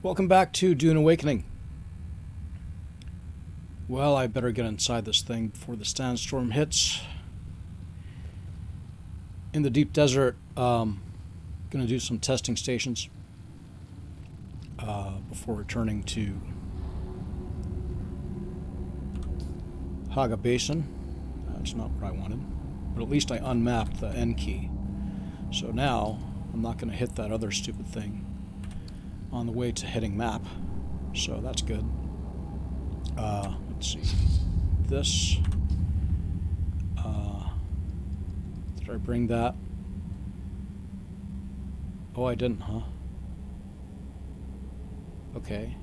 Welcome back to Dune Awakening. Well, I better get inside this thing before the sandstorm hits. In the deep desert, gonna do some testing stations before returning to Haga Basin. That's not what I wanted, but at least I unmapped the N key. So now I'm not gonna hit that other stupid thing on the way to hitting map, so that's good. Let's see. This. Did I bring that? Oh, I didn't, huh? Okay.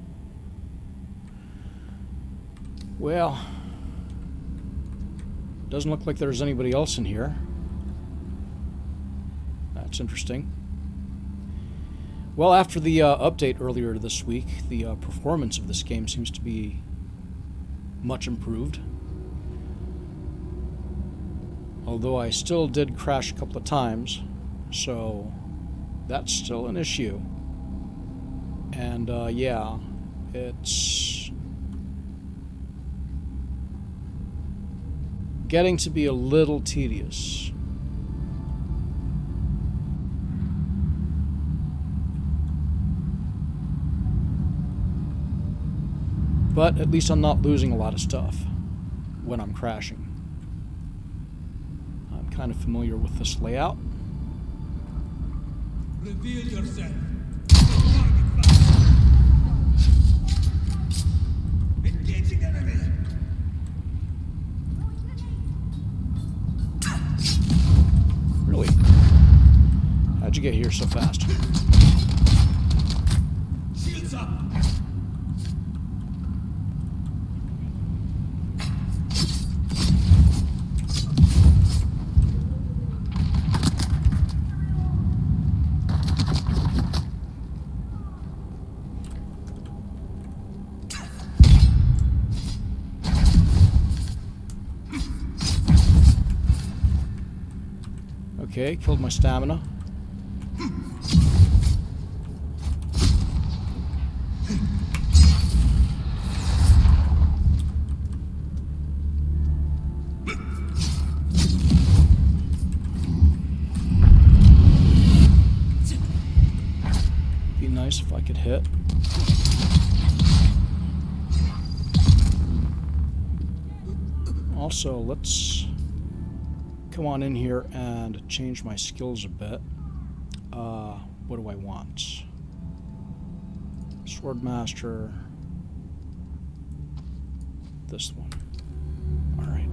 Well, doesn't look like there's anybody else in here. That's interesting. Well, after the update earlier this week, the performance of this game seems to be much improved. Although I still did crash a couple of times, so that's still an issue. And yeah, it's getting to be a little tedious. But at least I'm not losing a lot of stuff when I'm crashing. I'm kind of familiar with this layout. Reveal yourself. Engaging enemy. Really? How'd you get here so fast? Shields up. Okay, killed my stamina. Be nice if I could hit. Also, let's come on in here and change my skills a bit. What do I want? Swordmaster. This one. All right.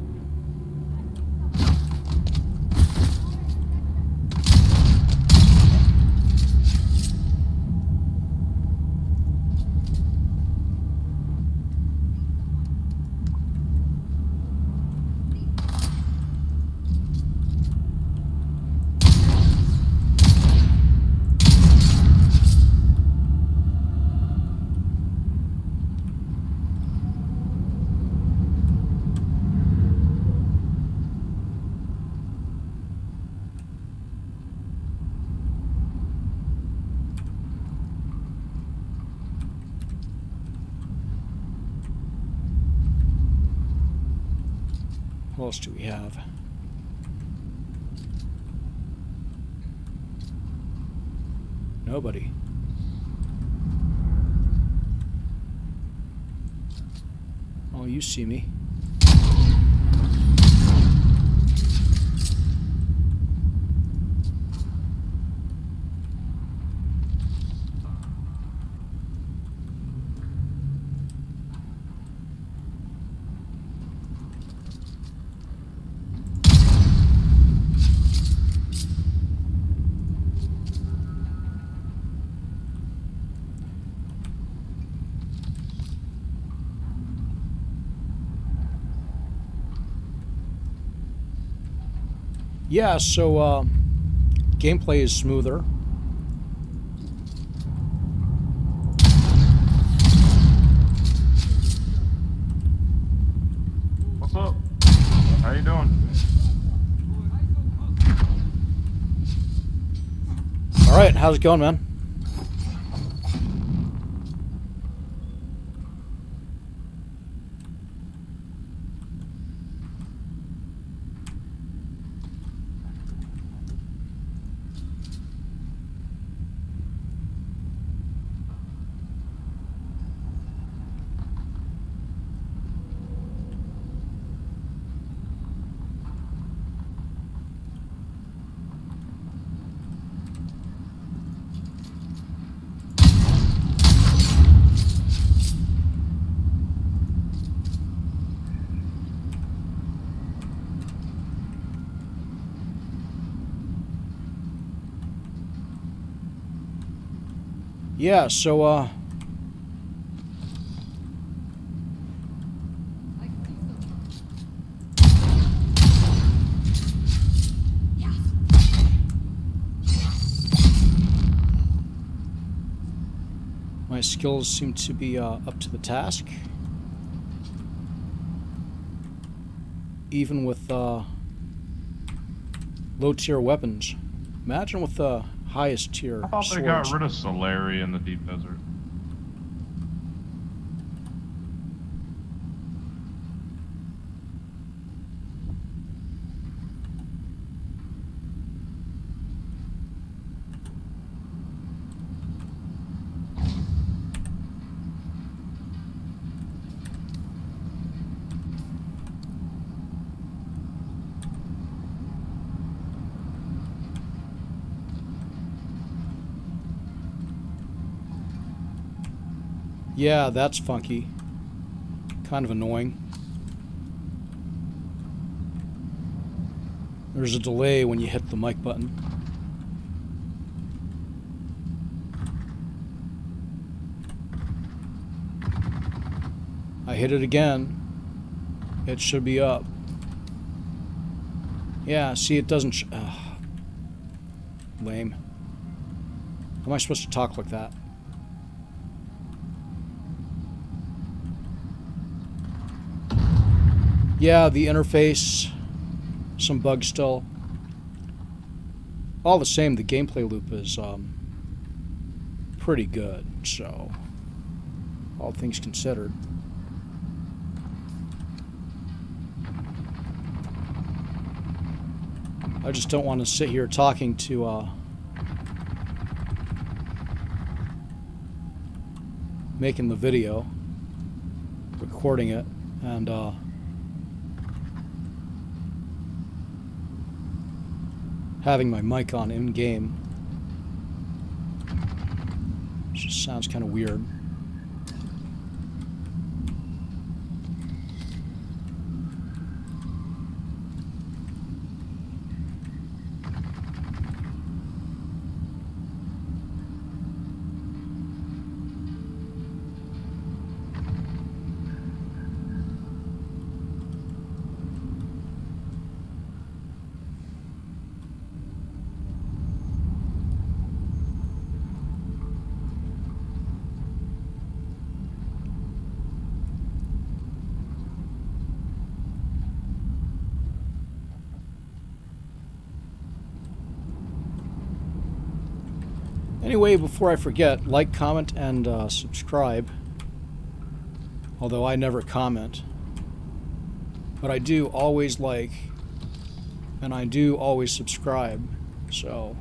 What else do we have? Nobody. Oh, you see me. Yeah, so gameplay is smoother. What's up? How you doing? All right, how's it going, man? Yeah, so, my skills seem to be up to the task. Even with low-tier weapons. Imagine with the highest tier I thought swords. they got rid of Solari in the deep desert. Yeah, that's funky. Kind of annoying. There's a delay when you hit the mic button. I hit it again. It should be up. Yeah, see, it doesn't... lame. How am I supposed to talk like that? Yeah, the interface, some bugs still. All the same, the gameplay loop is pretty good, so all things considered. I just don't want to sit here talking to making the video, recording it, and having my mic on in-game. Just sounds kind of weird. Anyway, before I forget, like, comment, and subscribe. Although I never comment. But I do always like, and I do always subscribe, so...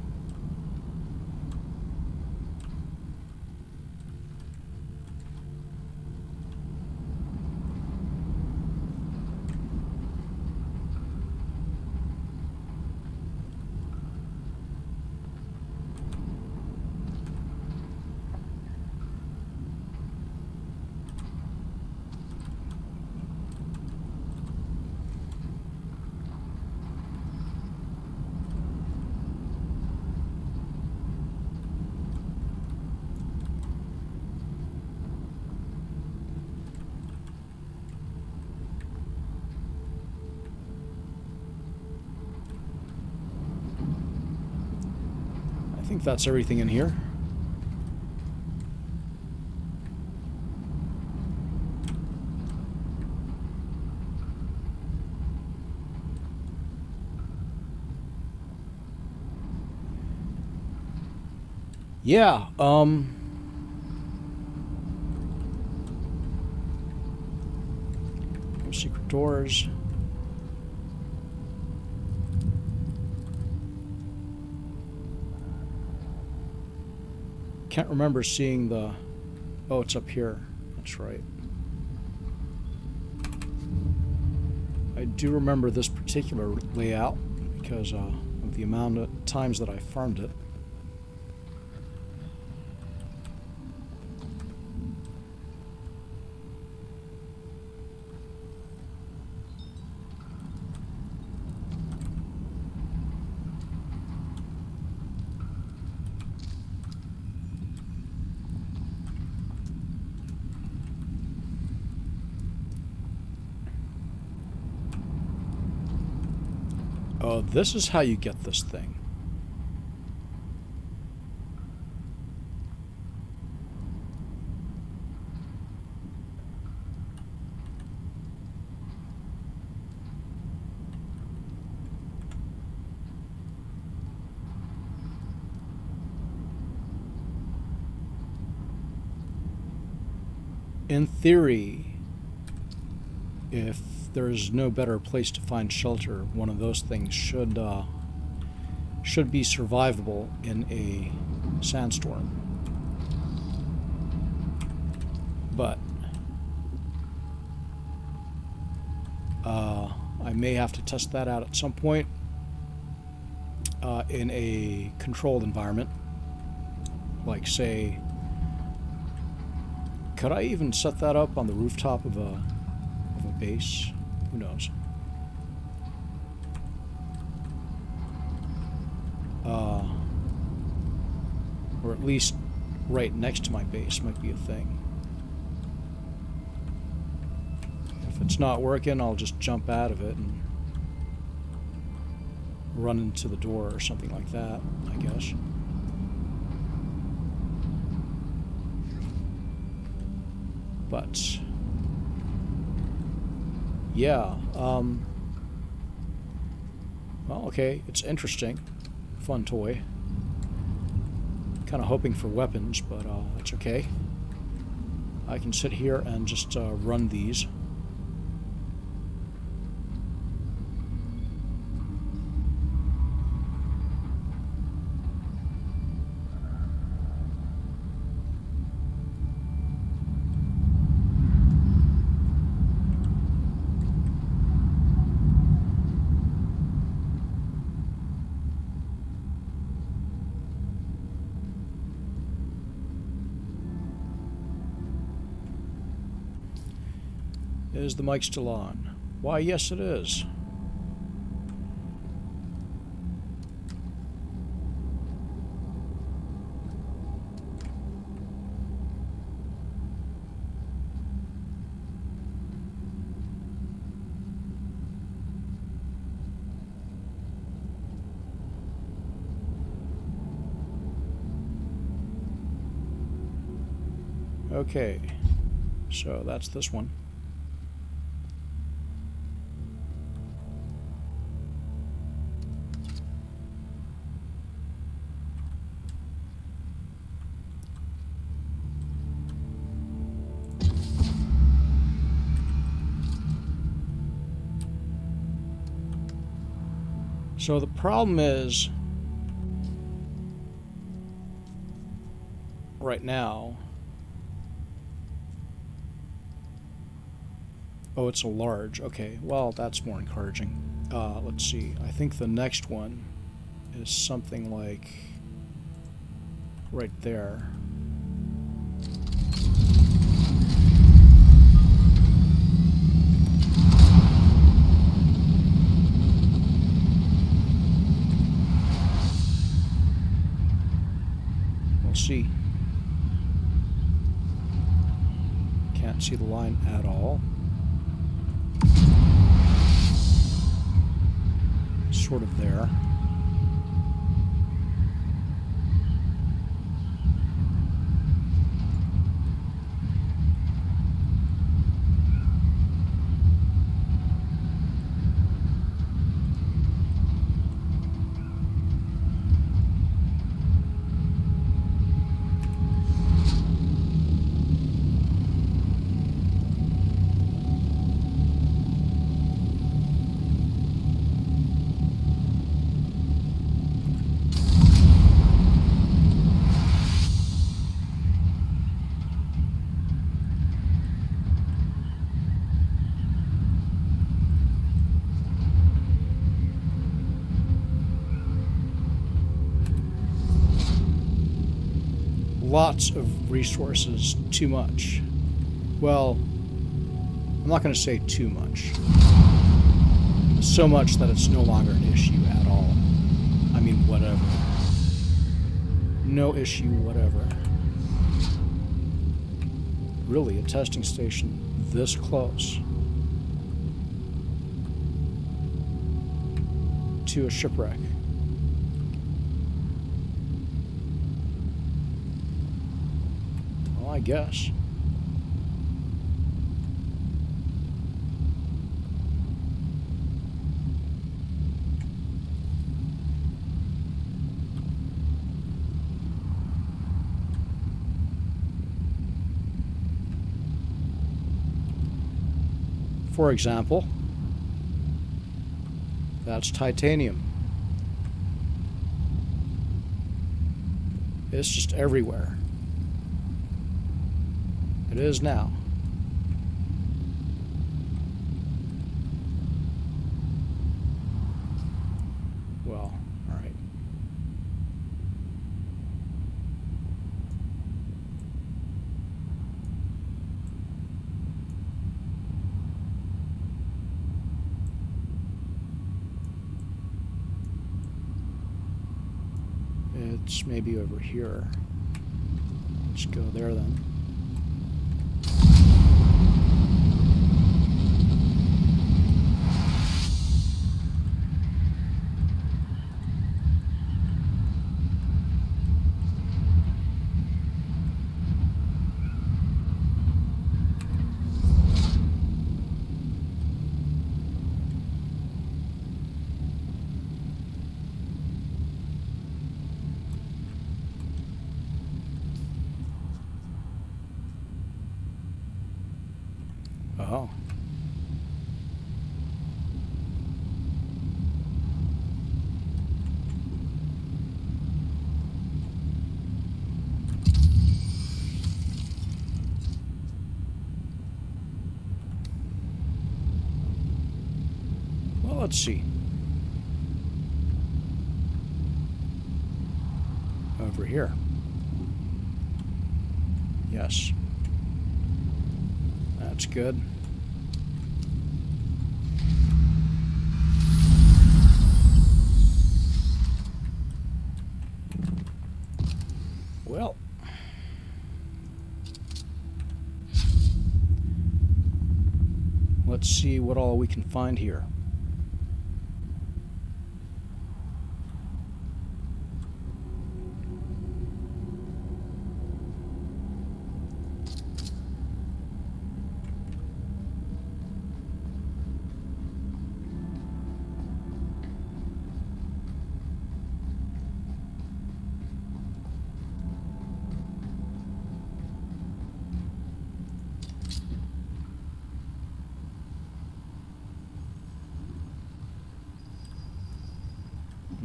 I think that's everything in here. Yeah, no secret doors. Can't remember seeing the... Oh, it's up here. That's right. I do remember this particular layout because of the amount of times that I farmed it. Oh, this is how you get this thing. In theory, if there's no better place to find shelter, one of those things should be survivable in a sandstorm. But I may have to test that out at some point in a controlled environment. Like, say, could I even set that up on the rooftop of a base? Who knows? Or at least right next to my base might be a thing. If it's not working, I'll just jump out of it and run into the door or something like that, I guess. But yeah, well, okay, it's interesting. Fun toy. Kind of hoping for weapons, but that's okay. I can sit here and just run these. Is the mic still on? Why, yes it is. Okay, so that's this one. So the problem is, right now, oh, it's a large. Okay, well, that's more encouraging. Let's see. I think the next one is something like right there. We'll see. Can't see the line at all. Sort of there. Lots of resources, too much. Well, I'm not going to say too much. So much that it's no longer an issue at all. I mean, whatever. No issue, whatever. Really, a testing station this close to a shipwreck? Well, I guess. For example, that's titanium. It's just everywhere. It is now. Well, all right. It's maybe over here. Let's go there then. Oh. Well, let's see. Over here. Yes. That's good. Well, let's see what all we can find here.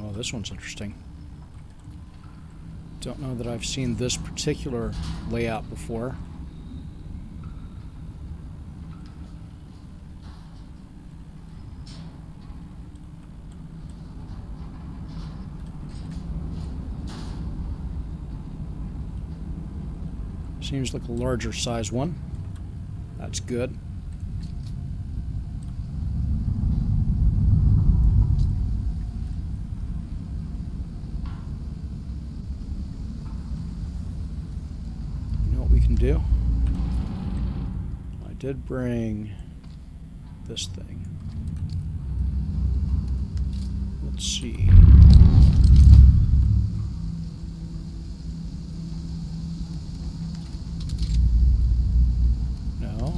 Oh, this one's interesting. Don't know that I've seen this particular layout before. Seems like a larger size one. That's good. Do. I did bring this thing. Let's see. No.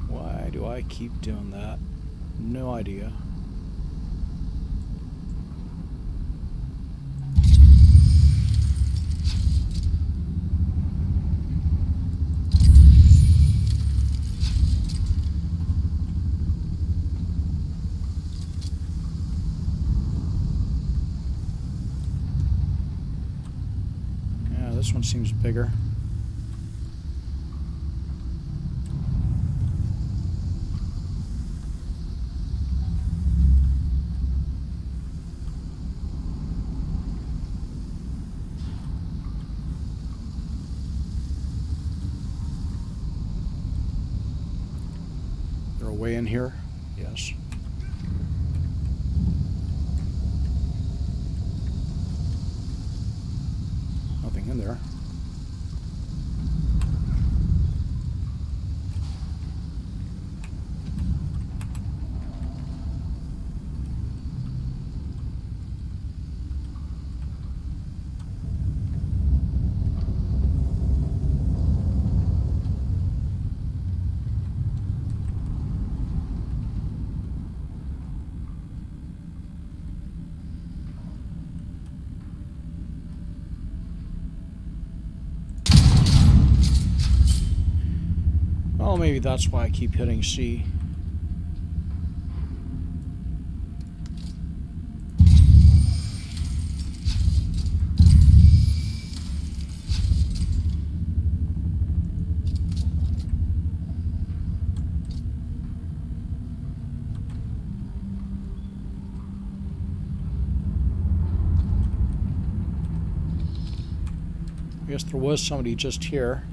Why do I keep doing that? No idea. This one seems bigger. They're away in here? Yes. Nothing in there. Oh, maybe that's why I keep hitting C. I guess there was somebody just here.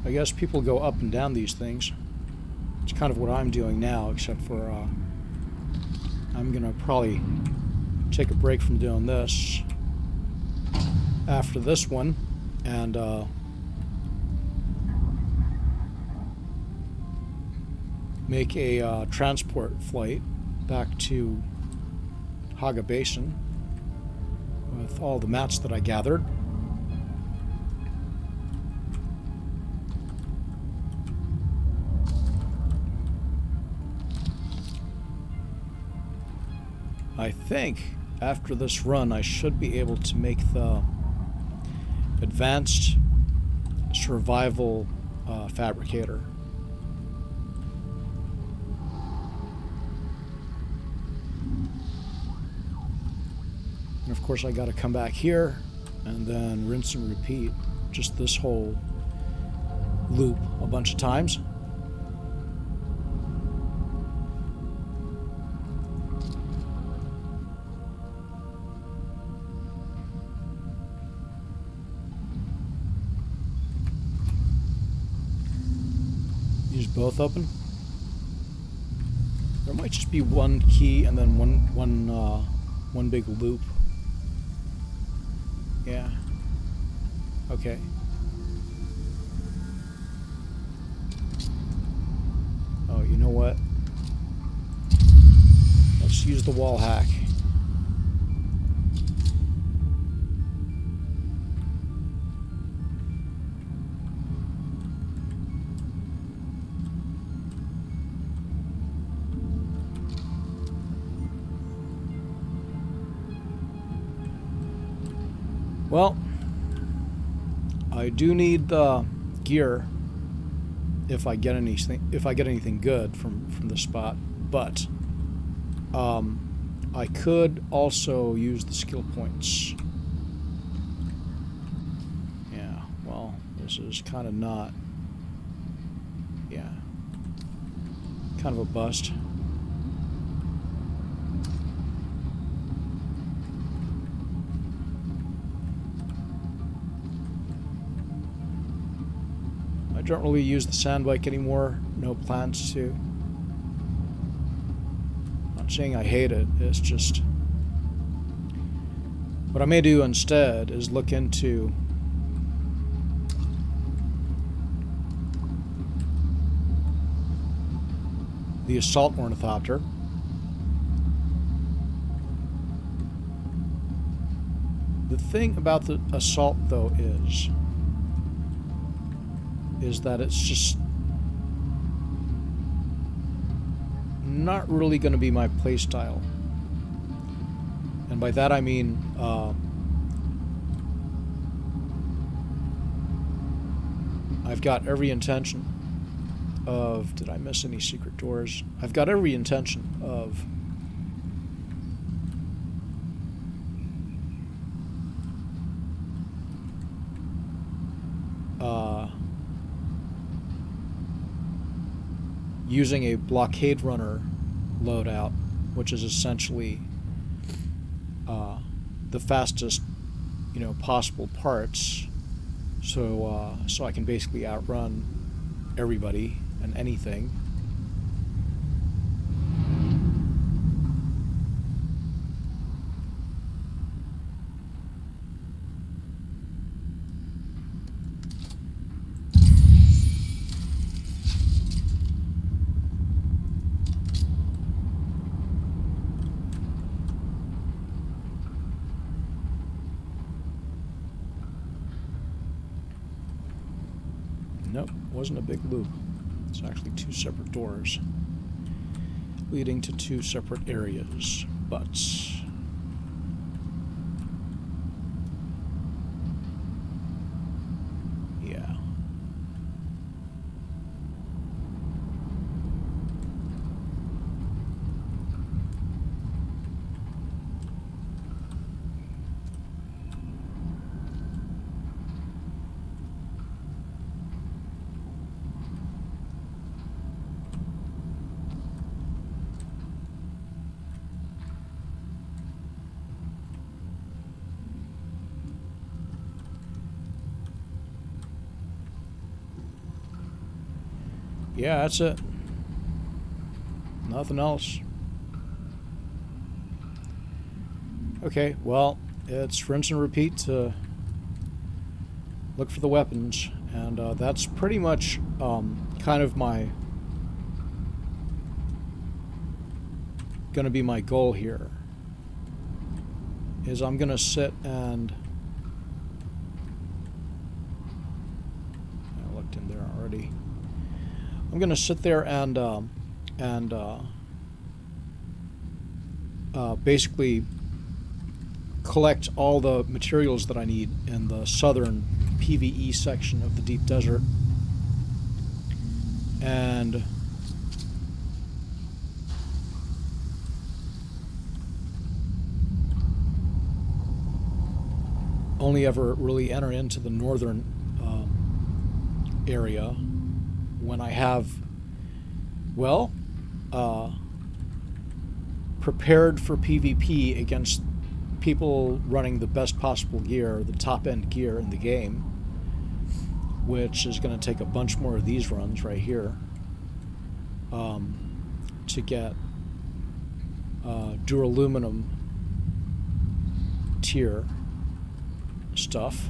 I guess people go up and down these things. It's kind of what I'm doing now, except for I'm gonna probably take a break from doing this after this one and make a transport flight back to Haga Basin with all the mats that I gathered. I think after this run I should be able to make the advanced survival fabricator. And of course I gotta come back here and then rinse and repeat just this whole loop a bunch of times. Both open. There might just be one key and then one big loop. Yeah. Okay. Oh, you know what? Let's use the wall hack. Well, I do need the gear if I get anything good from this spot, but I could also use the skill points. Yeah, well, this is kind of not, yeah, kind of a bust. I don't really use the sand bike anymore. No plans to. Not saying I hate it. It's just what I may do instead is look into the assault ornithopter. The thing about the assault though is that it's just not really going to be my playstyle. And by that I mean I've got every intention of... Did I miss any secret doors? I've got every intention of using a blockade runner loadout, which is essentially the fastest, possible parts, so I can basically outrun everybody and anything. Nope, wasn't a big loop. It's actually two separate doors leading to two separate areas. But yeah. Yeah, that's it. Nothing else. Okay, well, it's rinse and repeat to look for the weapons, and that's pretty much kind of gonna be my goal here. Is I'm gonna sit and I looked in there already. I'm gonna sit there and basically collect all the materials that I need in the southern PvE section of the deep desert, and only ever really enter into the northern area when I have, well, prepared for PvP against people running the best possible gear, the top-end gear in the game, which is going to take a bunch more of these runs right here to get duraluminum tier stuff.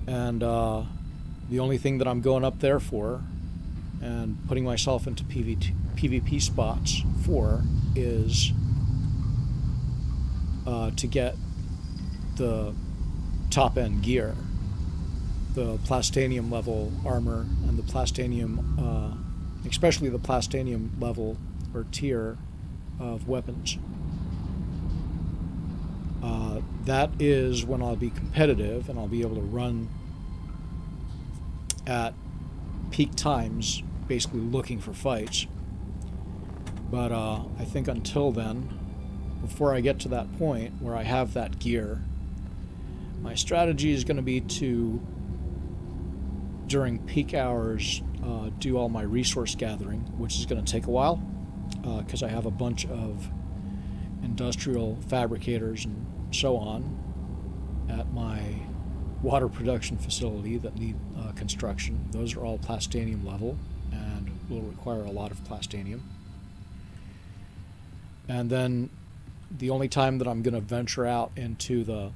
And the only thing that I'm going up there for and putting myself into PvP spots for is to get the top-end gear, the plastanium level armor and the plastanium, especially the plastanium level or tier of weapons. That is when I'll be competitive and I'll be able to run at peak times, basically looking for fights. But I think until then, before I get to that point where I have that gear, my strategy is going to be to, during peak hours, do all my resource gathering, which is going to take a while, because I have a bunch of industrial fabricators and so on at my water production facility that need construction. Those are all plastanium level and will require a lot of plastanium. And then the only time that I'm going to venture out into the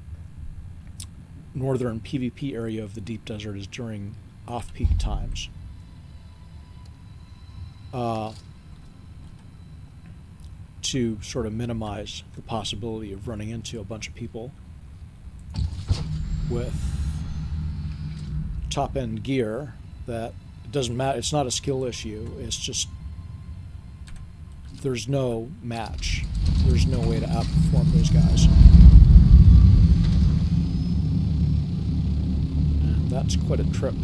northern PvP area of the deep desert is during off-peak times. To sort of minimize the possibility of running into a bunch of people with top-end gear that it doesn't matter. It's not a skill issue. It's just there's no match. There's no way to outperform those guys. And that's quite a trip.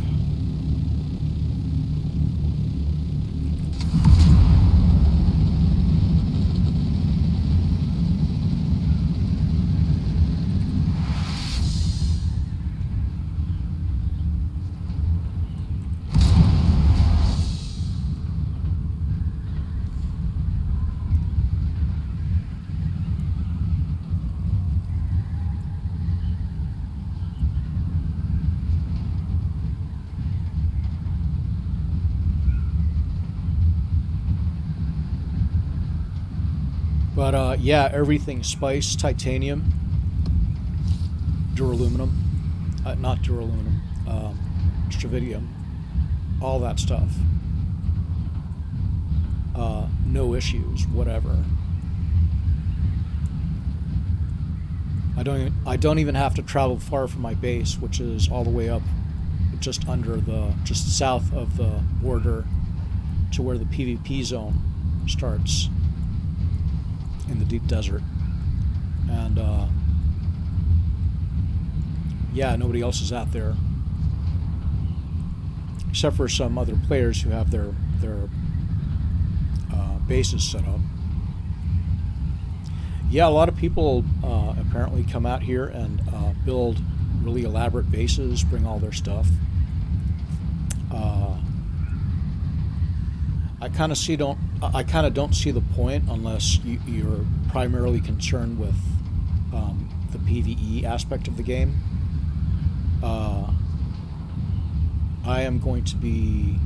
But yeah, everything spice, titanium, duraluminum, not duraluminum, stravidium, all that stuff. No issues, whatever. I don't even have to travel far from my base, which is all the way up just south of the border to where the PvP zone starts in the deep desert. And yeah, nobody else is out there except for some other players who have their bases set up. Yeah, a lot of people apparently come out here and build really elaborate bases, bring all their stuff. I kind of don't see the point unless you're primarily concerned with the PvE aspect of the game. I am going to be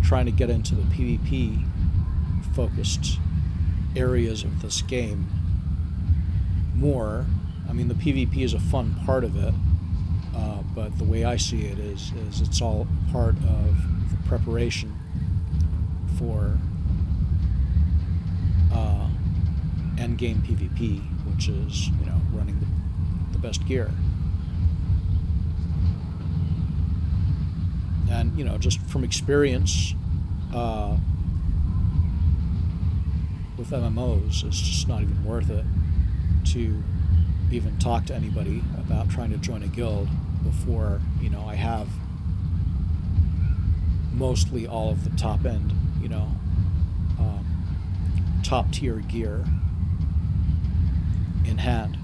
trying to get into the PvP focused areas of this game more. I mean, the PvP is a fun part of it, but the way I see it is it's all part of the preparation for endgame PvP, which is, you know, running the best gear. And, you know, just from experience with MMOs, it's just not even worth it to even talk to anybody about trying to join a guild before, you know, I have mostly all of the top end, you know, top tier gear in hand.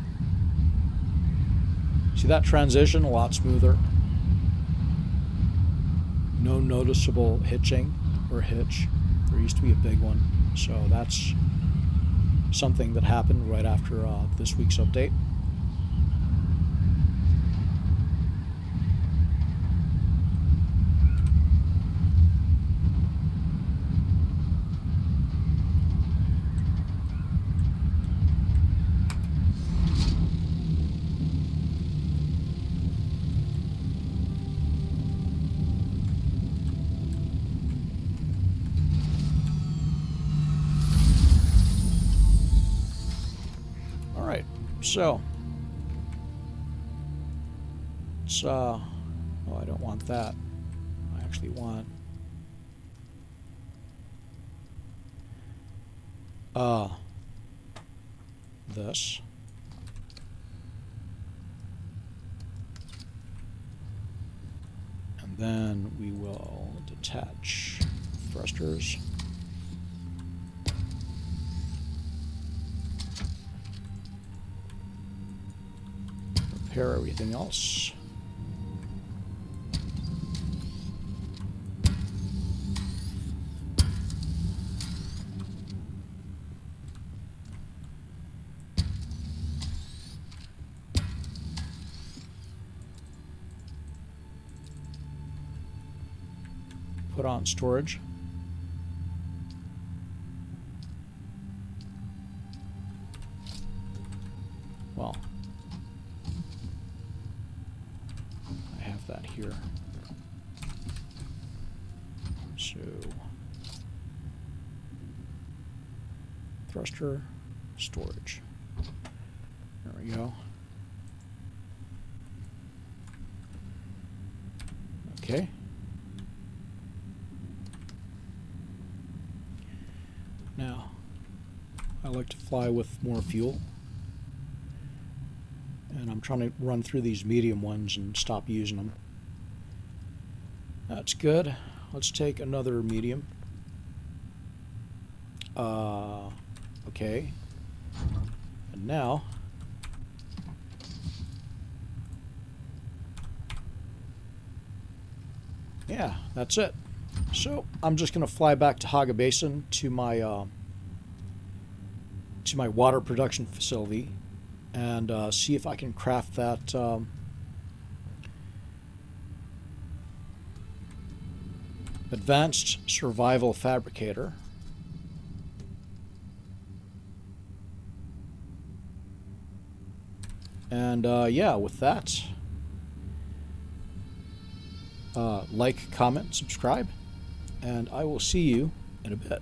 See that transition? A lot smoother. No noticeable hitching or hitch. There used to be a big one. So that's something that happened right after this week's update. So, it's, oh, I don't want that. I actually want, this. And then we will detach thrusters. Repair everything else. Put on storage. Well, I have that here. So, thruster, storage. There we go. Okay. Now, I like to fly with more fuel. And I'm trying to run through these medium ones and stop using them. That's good. Let's take another medium. Okay. And now, yeah, that's it. So I'm just going to fly back to Haga Basin to my water production facility and see if I can craft that advanced survival fabricator. And yeah, with that, like, comment, subscribe, and I will see you in a bit.